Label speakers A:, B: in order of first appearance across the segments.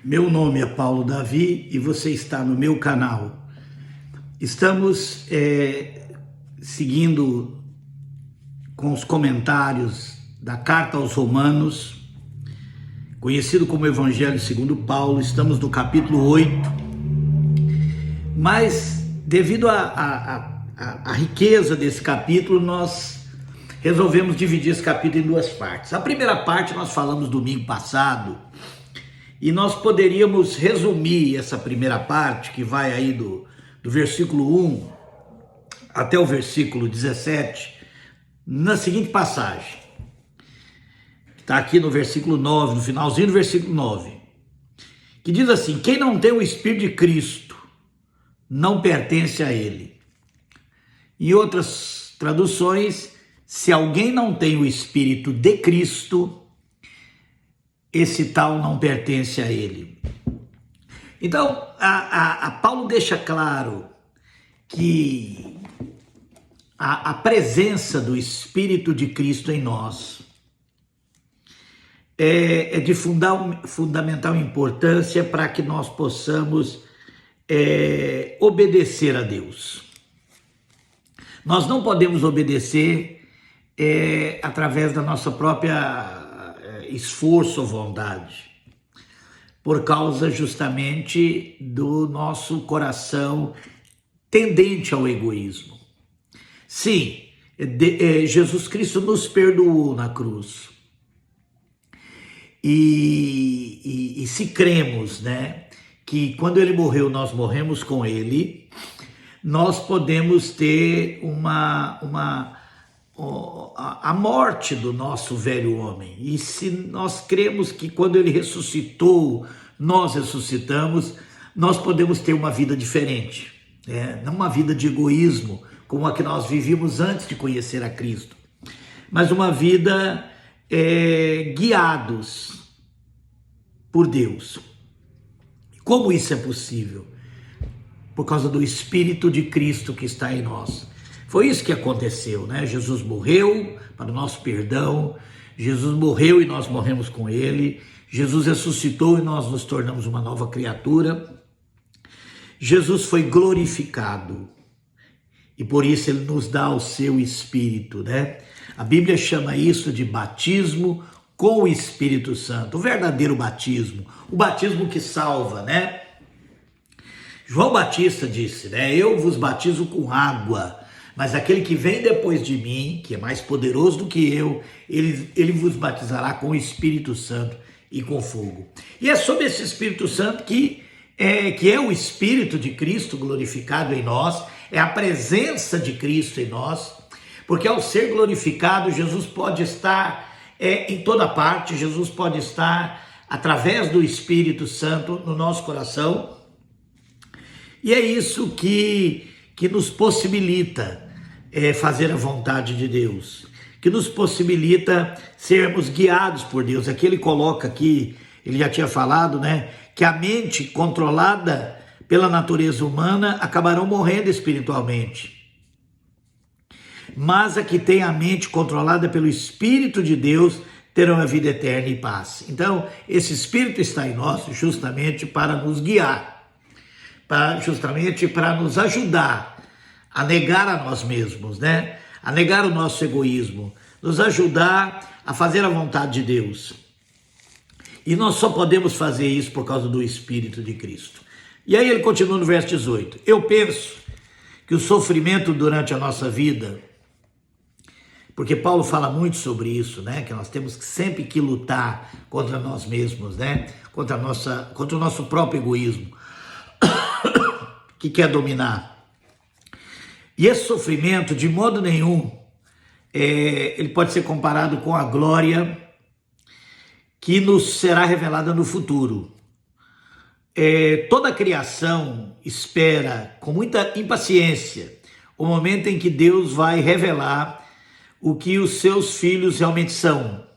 A: Meu nome é Paulo Davi e você está no meu canal. Estamos seguindo com os comentários da Carta aos Romanos, conhecido como Evangelho segundo Paulo. Estamos no capítulo 8, mas devido à riqueza desse capítulo, nós resolvemos dividir esse capítulo em duas partes. A primeira parte nós falamos domingo passado, e nós poderíamos resumir essa primeira parte, que vai aí do versículo 1 até o versículo 17, na seguinte passagem. Está aqui no versículo 9, no finalzinho do versículo 9, que diz assim: quem não tem o Espírito de Cristo não pertence a ele. Em outras traduções, se alguém não tem o Espírito de Cristo, esse tal não pertence a ele. Então, a Paulo deixa claro que a presença do Espírito de Cristo em nós é de fundamental importância para que nós possamos obedecer a Deus. Nós não podemos obedecer através da nossa própria esforço ou vontade, por causa justamente do nosso coração tendente ao egoísmo. Sim, Jesus Cristo nos perdoou na cruz. E se cremos, né, que quando ele morreu nós morremos com ele, nós podemos ter a morte do nosso velho homem. E se nós cremos que quando ele ressuscitou, nós ressuscitamos, nós podemos ter uma vida diferente, não uma vida de egoísmo, como a que nós vivíamos antes de conhecer a Cristo, mas uma vida guiados por Deus. Como isso é possível? Por causa do Espírito de Cristo que está em nós. Foi isso que aconteceu, né? Jesus morreu para o nosso perdão, Jesus morreu e nós morremos com ele, Jesus ressuscitou e nós nos tornamos uma nova criatura, Jesus foi glorificado e por isso ele nos dá o seu Espírito, né? A Bíblia chama isso de batismo com o Espírito Santo, o verdadeiro batismo, o batismo que salva, né? João Batista disse, né? Eu vos batizo com água, mas aquele que vem depois de mim, que é mais poderoso do que eu, ele vos batizará com o Espírito Santo e com fogo. E é sobre esse Espírito Santo que é o Espírito de Cristo glorificado em nós, é a presença de Cristo em nós, porque ao ser glorificado, Jesus pode estar em toda parte, Jesus pode estar através do Espírito Santo no nosso coração, e é isso que nos possibilita fazer a vontade de Deus, que nos possibilita sermos guiados por Deus. Aqui ele coloca aqui, ele já tinha falado, né, que a mente controlada pela natureza humana acabarão morrendo espiritualmente, mas a que tem a mente controlada pelo Espírito de Deus terão a vida eterna e paz. Então, esse Espírito está em nós justamente para nos guiar, justamente para nos ajudar a negar a nós mesmos, né? A negar o nosso egoísmo, nos ajudar a fazer a vontade de Deus. E nós só podemos fazer isso por causa do Espírito de Cristo. E aí ele continua no verso 18. Eu penso que o sofrimento durante a nossa vida, porque Paulo fala muito sobre isso, né? Que nós temos sempre que lutar contra nós mesmos, né? Contra o nosso próprio egoísmo, que quer dominar. E esse sofrimento, de modo nenhum, ele pode ser comparado com a glória que nos será revelada no futuro. Toda a criação espera com muita impaciência o momento em que Deus vai revelar o que os seus filhos realmente são,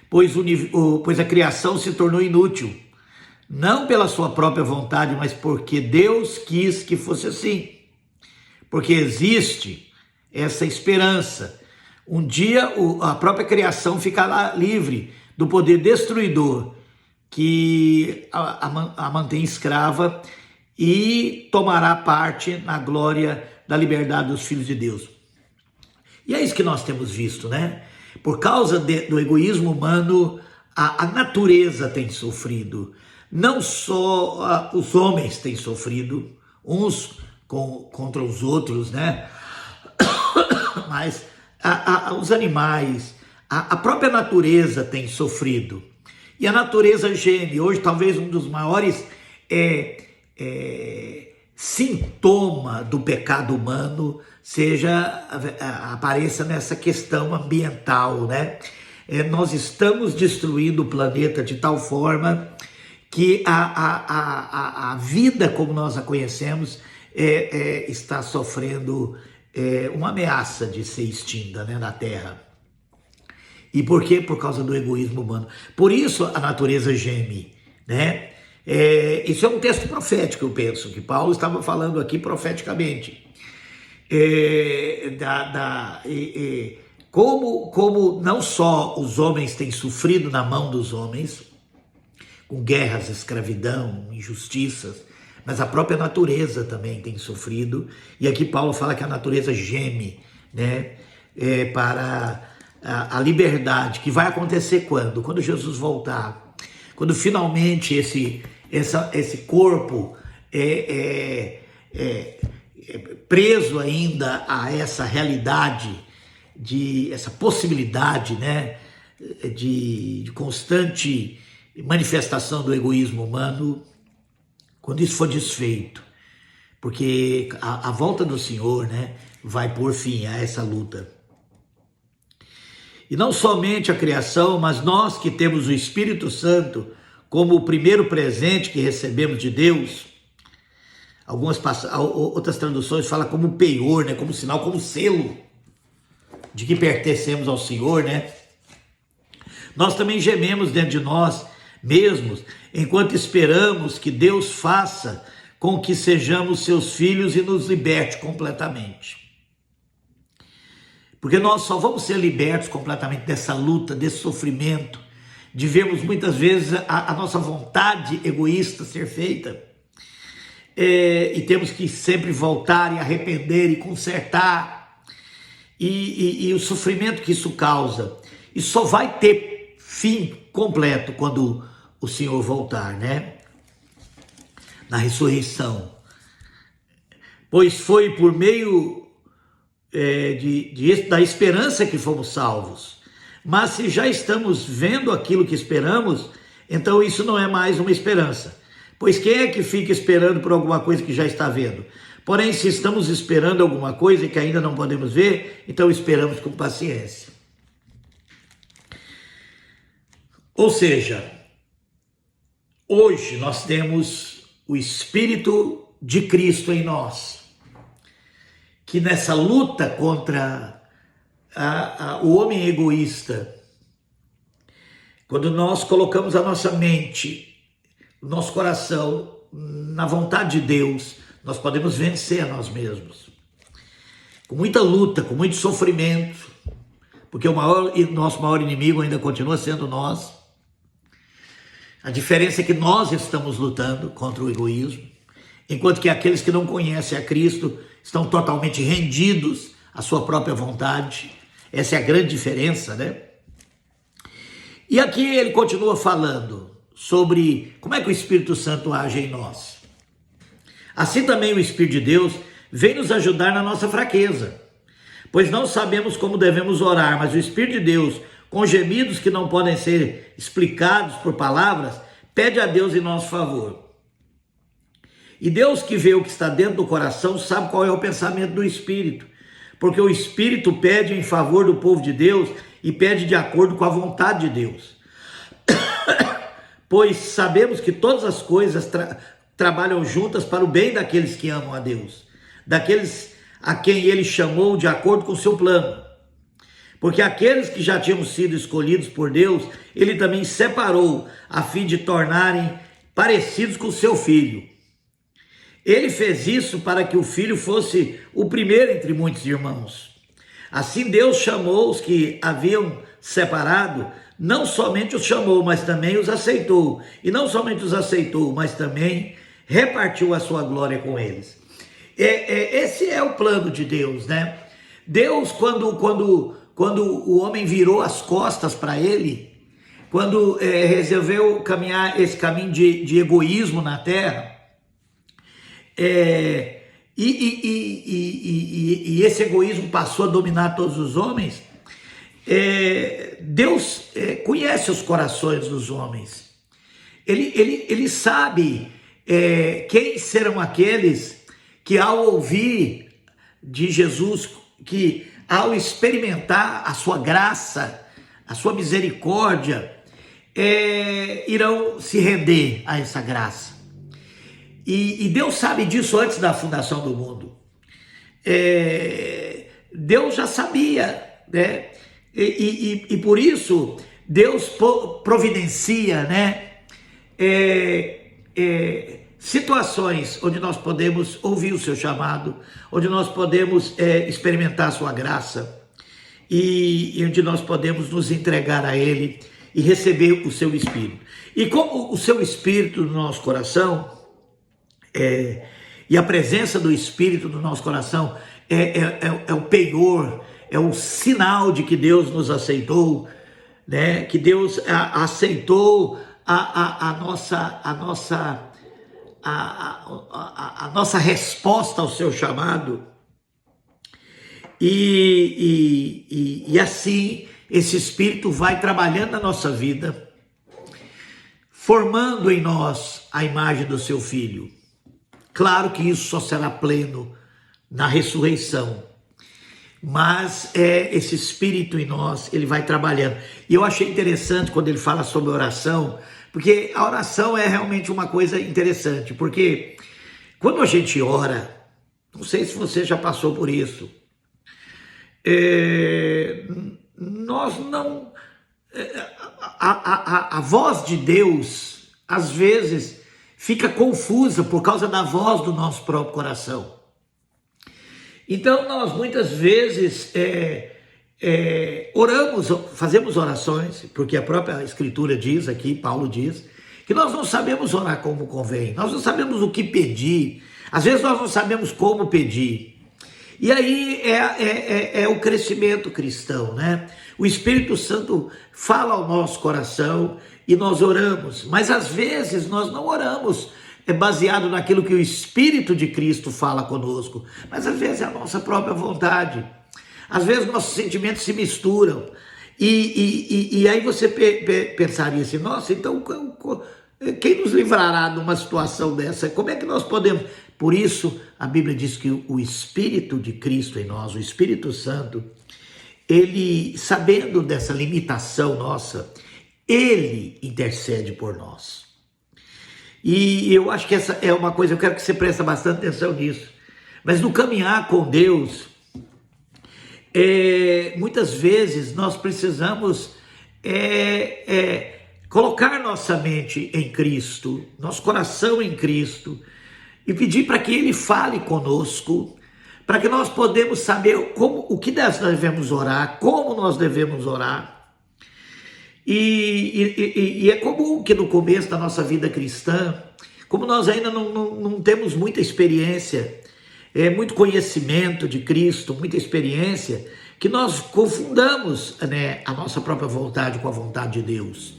A: pois a criação se tornou inútil, não pela sua própria vontade, mas porque Deus quis que fosse assim. Porque existe essa esperança. Um dia a própria criação ficará livre do poder destruidor que a mantém escrava e tomará parte na glória da liberdade dos filhos de Deus. E é isso que nós temos visto, né? Por causa do egoísmo humano, a natureza tem sofrido. Não só os homens têm sofrido, uns contra os outros, né? Mas os animais, a própria natureza tem sofrido. E a natureza geme. Hoje, talvez um dos maiores sintoma do pecado humano apareça nessa questão ambiental, né? Nós estamos destruindo o planeta de tal forma que a vida como nós a conhecemos está sofrendo uma ameaça de ser extinta, né, na Terra. E por quê? Por causa do egoísmo humano. Por isso a natureza geme, né? Isso é um texto profético, eu penso, que Paulo estava falando aqui profeticamente. Como não só os homens têm sofrido na mão dos homens, com guerras, escravidão, injustiças, mas a própria natureza também tem sofrido. E aqui Paulo fala que a natureza geme, né, para a liberdade, que vai acontecer quando? Quando Jesus voltar. Quando finalmente esse corpo preso ainda a essa realidade, essa possibilidade, né, de constante manifestação do egoísmo humano, quando isso for desfeito, porque a volta do Senhor, né, vai pôr fim a essa luta. E não somente a criação, mas nós que temos o Espírito Santo como o primeiro presente que recebemos de Deus. Outras traduções falam como penhor, né, como sinal, como selo de que pertencemos ao Senhor, né? Nós também gememos dentro de nós mesmos, enquanto esperamos que Deus faça com que sejamos seus filhos e nos liberte completamente. Porque nós só vamos ser libertos completamente dessa luta, desse sofrimento, de vermos muitas vezes a nossa vontade egoísta ser feita, e temos que sempre voltar e arrepender e consertar, e o sofrimento que isso causa. E só vai ter fim completo quando o Senhor voltar, né? Na ressurreição. Pois foi por meio da esperança que fomos salvos. Mas se já estamos vendo aquilo que esperamos, então isso não é mais uma esperança. Pois quem é que fica esperando por alguma coisa que já está vendo? Porém, se estamos esperando alguma coisa que ainda não podemos ver, então esperamos com paciência. Ou seja, hoje nós temos o Espírito de Cristo em nós, que nessa luta contra o homem egoísta, quando nós colocamos a nossa mente, o nosso coração na vontade de Deus, nós podemos vencer a nós mesmos. Com muita luta, com muito sofrimento, porque nosso maior inimigo ainda continua sendo nós. A diferença é que nós estamos lutando contra o egoísmo, enquanto que aqueles que não conhecem a Cristo estão totalmente rendidos à sua própria vontade. Essa é a grande diferença, né? E aqui ele continua falando sobre como é que o Espírito Santo age em nós. Assim também o Espírito de Deus vem nos ajudar na nossa fraqueza, pois não sabemos como devemos orar, mas o Espírito de Deus, com gemidos que não podem ser explicados por palavras, pede a Deus em nosso favor. E Deus, que vê o que está dentro do coração, sabe qual é o pensamento do Espírito, porque o Espírito pede em favor do povo de Deus e pede de acordo com a vontade de Deus. Pois sabemos que todas as coisas trabalham juntas para o bem daqueles que amam a Deus, daqueles a quem Ele chamou de acordo com o seu plano. Porque aqueles que já tinham sido escolhidos por Deus, Ele também separou a fim de tornarem parecidos com o seu Filho. Ele fez isso para que o Filho fosse o primeiro entre muitos irmãos. Assim Deus chamou os que haviam separado, não somente os chamou, mas também os aceitou. E não somente os aceitou, mas também repartiu a sua glória com eles. Esse é o plano de Deus, né? Deus, quando o homem virou as costas para ele, quando resolveu caminhar esse caminho de egoísmo na terra, e esse egoísmo passou a dominar todos os homens, Deus conhece os corações dos homens. Ele sabe quem serão aqueles que, ao ouvir de Jesus, que ao experimentar a sua graça, a sua misericórdia, irão se render a essa graça. E Deus sabe disso antes da fundação do mundo. Deus já sabia, né? E por isso Deus providencia, né? Situações onde nós podemos ouvir o seu chamado, onde nós podemos experimentar a sua graça e onde nós podemos nos entregar a Ele e receber o seu Espírito. E como o seu Espírito no nosso coração, e a presença do Espírito no nosso coração é o penhor, é o sinal de que Deus nos aceitou, né? Que Deus aceitou a nossa resposta ao seu chamado, e assim esse Espírito vai trabalhando na nossa vida, formando em nós a imagem do seu Filho. Claro que isso só será pleno na ressurreição, mas esse Espírito em nós, ele vai trabalhando. E eu achei interessante quando ele fala sobre oração, porque a oração é realmente uma coisa interessante, porque quando a gente ora, não sei se você já passou por isso, nós não... A voz de Deus, às vezes, fica confusa por causa da voz do nosso próprio coração. Então, nós muitas vezes oramos, fazemos orações, porque a própria Escritura diz aqui, Paulo diz, que nós não sabemos orar como convém, nós não sabemos o que pedir, às vezes nós não sabemos como pedir. E aí é o crescimento cristão, né? O Espírito Santo fala ao nosso coração e nós oramos, mas às vezes nós não oramos baseado naquilo que o Espírito de Cristo fala conosco, mas às vezes é a nossa própria vontade, às vezes nossos sentimentos se misturam, e aí você pensaria assim, nossa, então quem nos livrará de uma situação dessa? Como é que nós podemos? Por isso a Bíblia diz que o Espírito de Cristo em nós, o Espírito Santo, ele, sabendo dessa limitação nossa, ele intercede por nós. E eu acho que essa é uma coisa, eu quero que você preste bastante atenção nisso. Mas no caminhar com Deus, muitas vezes nós precisamos colocar nossa mente em Cristo, nosso coração em Cristo, e pedir para que Ele fale conosco, para que nós podemos saber o que nós devemos orar, como nós devemos orar. E é comum que no começo da nossa vida cristã, como nós ainda não temos muita experiência, muito conhecimento de Cristo, muita experiência, que nós confundamos, né, a nossa própria vontade com a vontade de Deus.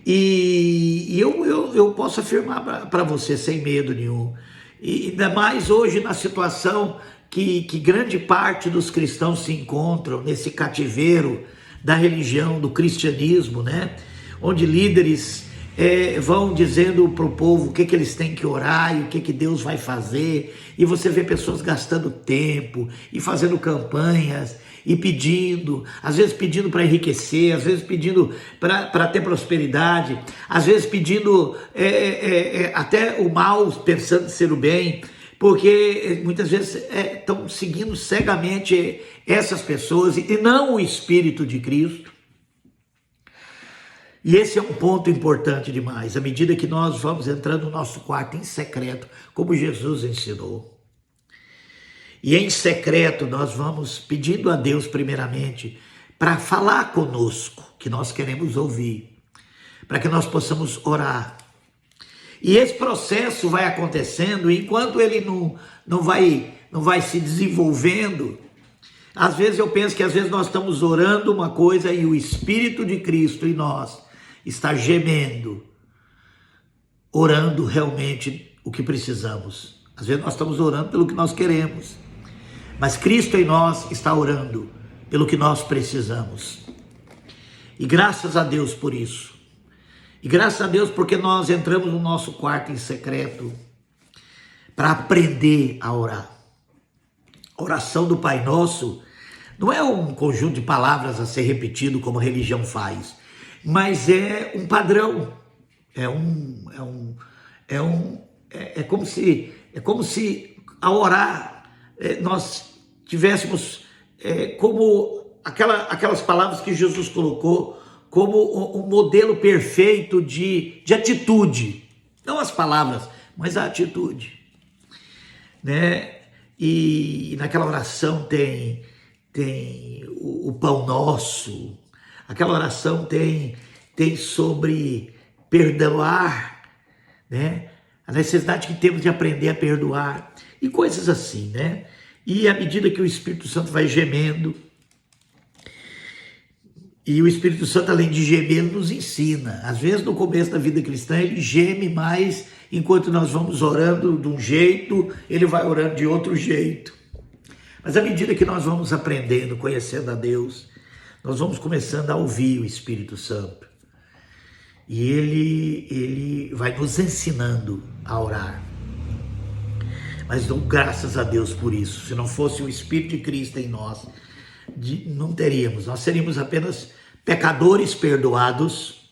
A: E eu posso afirmar para você sem medo nenhum, e ainda mais hoje na situação que grande parte dos cristãos se encontram nesse cativeiro da religião, do cristianismo, né? Onde líderes vão dizendo para o povo o que eles têm que orar e o que Deus vai fazer, e você vê pessoas gastando tempo e fazendo campanhas e pedindo, às vezes pedindo para enriquecer, às vezes pedindo para ter prosperidade, às vezes pedindo até o mal pensando ser o bem, porque muitas vezes estão seguindo cegamente essas pessoas e não o Espírito de Cristo. E esse é um ponto importante demais, à medida que nós vamos entrando no nosso quarto em secreto, como Jesus ensinou. E em secreto nós vamos pedindo a Deus primeiramente para falar conosco, que nós queremos ouvir, para que nós possamos orar. E esse processo vai acontecendo, e enquanto ele não vai se desenvolvendo, às vezes eu penso que às vezes nós estamos orando uma coisa e o Espírito de Cristo em nós está gemendo, orando realmente o que precisamos. Às vezes nós estamos orando pelo que nós queremos, mas Cristo em nós está orando pelo que nós precisamos. E graças a Deus por isso. E graças a Deus porque nós entramos no nosso quarto em secreto para aprender a orar. A oração do Pai Nosso não é um conjunto de palavras a ser repetido como a religião faz, mas é um padrão. É como se ao orar nós tivéssemos como aquelas palavras que Jesus colocou como um modelo perfeito de atitude. Não as palavras, mas a atitude. Né? E naquela oração tem o pão nosso. Aquela oração tem sobre perdoar, né? A necessidade que temos de aprender a perdoar e coisas assim, né? E à medida que o Espírito Santo vai gemendo, e o Espírito Santo, além de gemer, ele nos ensina. Às vezes, no começo da vida cristã, ele geme mais, enquanto nós vamos orando de um jeito, ele vai orando de outro jeito. Mas à medida que nós vamos aprendendo, conhecendo a Deus, nós vamos começando a ouvir o Espírito Santo. E ele vai nos ensinando a orar. Mas dou graças a Deus por isso. Se não fosse o Espírito de Cristo em nós, não teríamos. Nós seríamos apenas pecadores perdoados.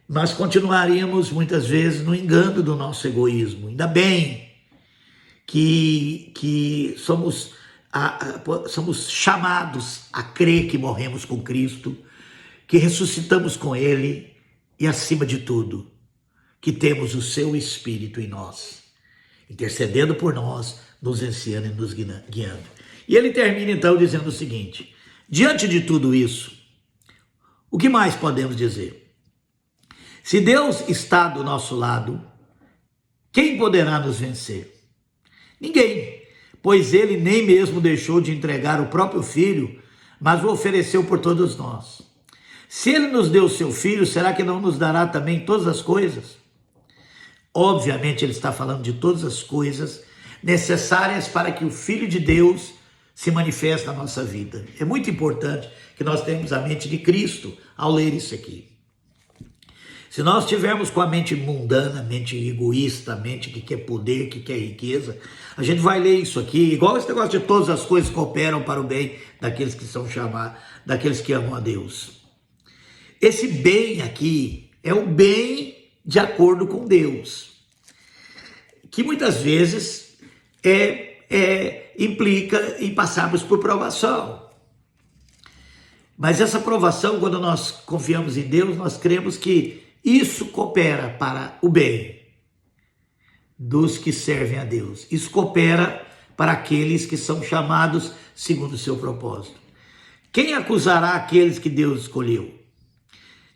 A: Nós continuaríamos muitas vezes no engano do nosso egoísmo. Ainda bem que somos chamados a crer que morremos com Cristo, que ressuscitamos com Ele e, acima de tudo, que temos o seu Espírito em nós, intercedendo por nós, nos ensinando e nos guiando. E ele termina então dizendo o seguinte: diante de tudo isso, o que mais podemos dizer? Se Deus está do nosso lado, quem poderá nos vencer? Ninguém, pois ele nem mesmo deixou de entregar o próprio Filho, mas o ofereceu por todos nós. Se ele nos deu o seu Filho, será que não nos dará também todas as coisas? Obviamente ele está falando de todas as coisas necessárias para que o Filho de Deus se manifeste na nossa vida. É muito importante que nós tenhamos a mente de Cristo ao ler isso aqui. Se nós tivermos com a mente mundana, a mente egoísta, a mente que quer poder, que quer riqueza, a gente vai ler isso aqui, igual esse negócio de todas as coisas cooperam para o bem daqueles que são chamados, daqueles que amam a Deus. Esse bem aqui é o bem de acordo com Deus, que muitas vezes implica em passarmos por provação. Mas essa provação, quando nós confiamos em Deus, nós cremos que isso coopera para o bem dos que servem a Deus. Isso coopera para aqueles que são chamados segundo o seu propósito. Quem acusará aqueles que Deus escolheu?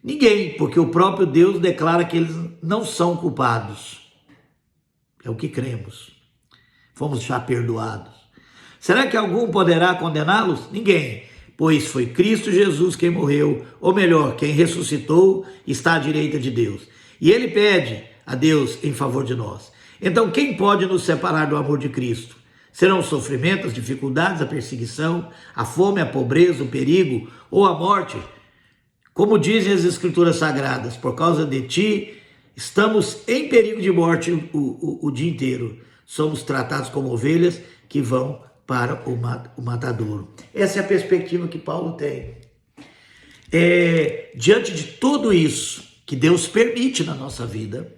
A: Ninguém, porque o próprio Deus declara que eles não são culpados. É o que cremos. Fomos já perdoados. Será que algum poderá condená-los? Ninguém, pois foi Cristo Jesus quem morreu, ou melhor, quem ressuscitou, está à direita de Deus. E ele pede a Deus em favor de nós. Então quem pode nos separar do amor de Cristo? Serão os sofrimentos, as dificuldades, a perseguição, a fome, a pobreza, o perigo ou a morte? Como dizem as Escrituras Sagradas, por causa de ti, estamos em perigo de morte o dia inteiro. Somos tratados como ovelhas que vão para o matadouro. Essa é a perspectiva que Paulo tem. Diante de tudo isso que Deus permite na nossa vida,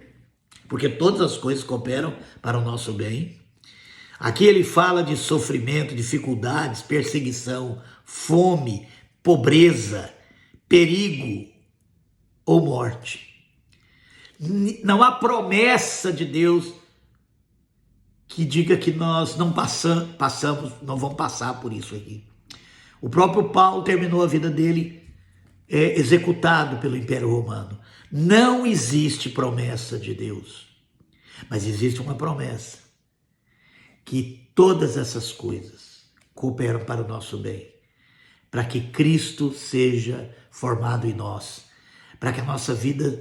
A: porque todas as coisas cooperam para o nosso bem. Aqui ele fala de sofrimento, dificuldades, perseguição, fome, pobreza, perigo ou morte. Não há promessa de Deus que diga que nós não vamos passar por isso aqui. O próprio Paulo terminou a vida dele executado pelo Império Romano. Não existe promessa de Deus, mas existe uma promessa, que todas essas coisas cooperam para o nosso bem, para que Cristo seja formado em nós, para que a nossa vida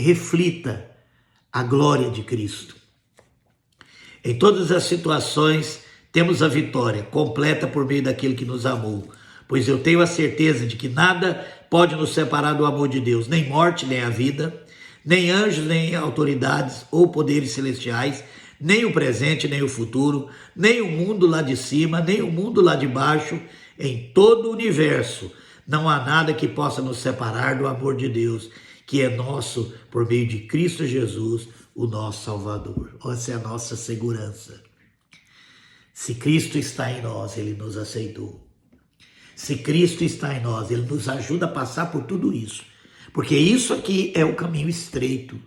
A: reflita a glória de Cristo. Em todas as situações, temos a vitória completa por meio daquele que nos amou, pois eu tenho a certeza de que nada pode nos separar do amor de Deus, nem morte, nem a vida, nem anjos, nem autoridades ou poderes celestiais, nem o presente, nem o futuro, nem o mundo lá de cima, nem o mundo lá de baixo. Em todo o universo não há nada que possa nos separar do amor de Deus, que é nosso por meio de Cristo Jesus, o nosso Salvador. Essa é a nossa segurança. Se Cristo está em nós, Ele nos aceitou. Se Cristo está em nós, Ele nos ajuda a passar por tudo isso. Porque isso aqui é o caminho estreito.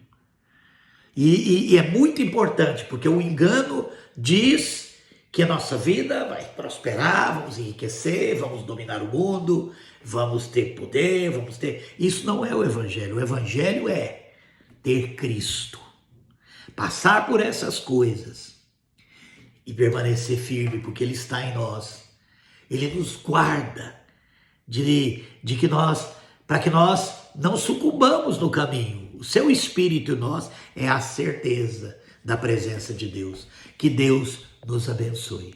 A: E é muito importante, porque o engano diz que a nossa vida vai prosperar, vamos enriquecer, vamos dominar o mundo, vamos ter poder, vamos ter... Isso não é o Evangelho. O Evangelho é ter Cristo. Passar por essas coisas e permanecer firme, porque Ele está em nós. Ele nos guarda para que nós não sucumbamos no caminho. O seu Espírito em nós é a certeza da presença de Deus. Que Deus nos abençoe.